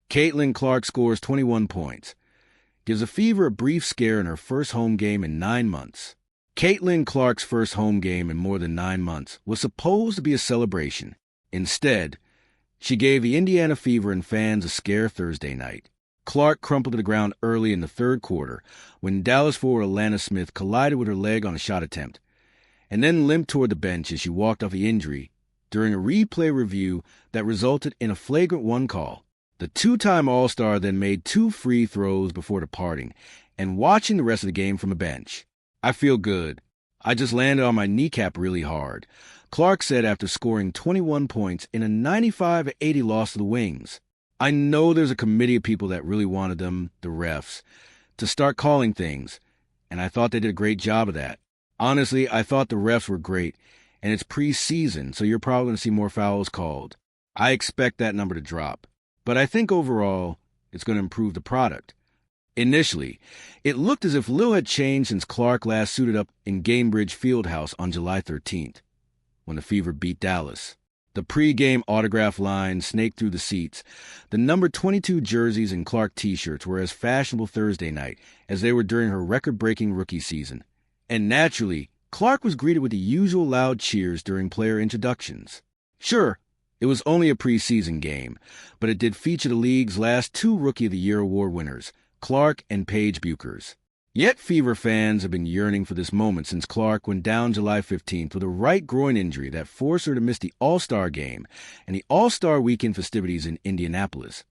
Caitlin Clark scores 21 points. Gives the Fever a brief scare in her first home game in 9 months. Caitlin Clark's first home game in more than 9 months was supposed to be a celebration. Instead, she gave the Indiana Fever and fans a scare Thursday night. Clark crumpled to the ground early in the third quarter when Dallas forward Alana Smith collided with her leg on a shot attempt, and then limped toward the bench as she walked off the injury during a replay review that resulted in a flagrant 1 call. The two-time All-Star then made 2 free throws before departing and watching the rest of the game from a bench. "I feel good. I just landed on my kneecap really hard," Clark said after scoring 21 points in a 95-80 loss to the Wings. "I know there's a committee of people that really wanted them, the refs, to start calling things, and I thought they did a great job of that. Honestly, I thought the refs were great, and it's preseason, so you're probably going to see more fouls called. I expect that number to drop. But I think overall, it's going to improve the product." Initially, it looked as if little had changed since Clark last suited up in Gainbridge Fieldhouse on July 13th, when the Fever beat Dallas. The pre-game autograph line snaked through the seats. The number 22 jerseys and Clark t-shirts were as fashionable Thursday night as they were during her record-breaking rookie season. And naturally, Clark was greeted with the usual loud cheers during player introductions. Sure, it was only a preseason game, but it did feature the league's last 2 Rookie of the Year award winners, Clark and Paige Buchers. Yet Fever fans have been yearning for this moment since Clark went down July 15th with a right groin injury that forced her to miss the All-Star game and the All-Star Weekend festivities in Indianapolis,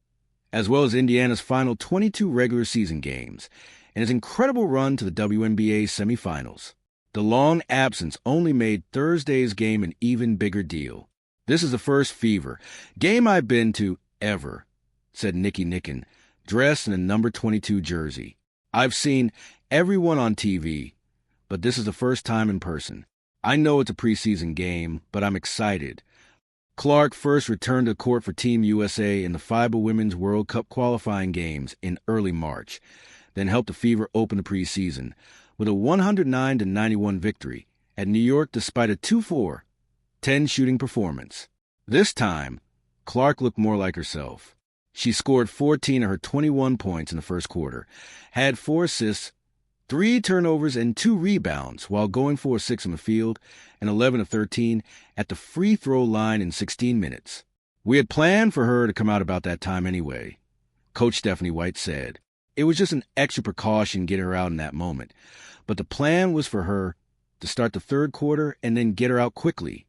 as well as Indiana's final 22 regular season games, and his incredible run to the WNBA semifinals. The long absence only made Thursday's game an even bigger deal. "This is the first Fever game I've been to ever," said Nikki Nicken, dressed in a number 22 jersey. "I've seen everyone on TV, but this is the first time in person. I know it's a preseason game, but I'm excited." Clark first returned to the court for Team USA in the FIBA Women's World Cup qualifying games in early March, then helped the Fever open the preseason with a 109-91 victory at New York despite a 2-for 10 shooting performance. This time, Clark looked more like herself. She scored 14 of her 21 points in the first quarter, had 4 assists, 3 turnovers, and 2 rebounds while going 4-6 from the field and 11 of 13 at the free throw line in 16 minutes. "We had planned for her to come out about that time anyway," Coach Stephanie White said. "It was just an extra precaution getting her out in that moment, but the plan was for her to start the third quarter and then get her out quickly."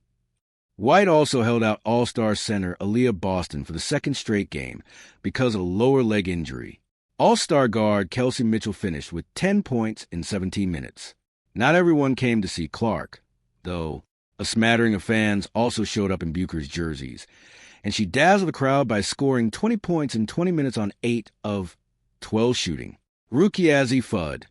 White also held out All-Star center Aaliyah Boston for the second straight game because of a lower leg injury. All-Star guard Kelsey Mitchell finished with 10 points in 17 minutes. Not everyone came to see Clark, though. A smattering of fans also showed up in Bucher's jerseys, and she dazzled the crowd by scoring 20 points in 20 minutes on 8 of 12 shooting. Rukiazi Fudd,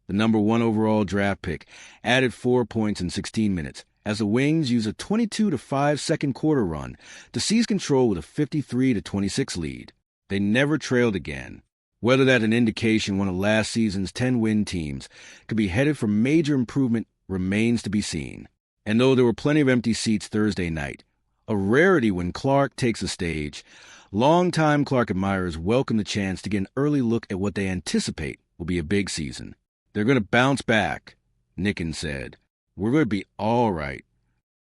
the number 1 overall draft pick, added 4 points in 16 minutes, as the Wings used a 22-5 second quarter run to seize control with a 53-26 lead. They never trailed again. Whether that's an indication one of last season's 10-win teams could be headed for major improvement remains to be seen. And though there were plenty of empty seats Thursday night, a rarity when Clark takes the stage, longtime Clark admirers welcome the chance to get an early look at what they anticipate will be a big season. "They're going to bounce back," Nicken said. "We're going to be all right."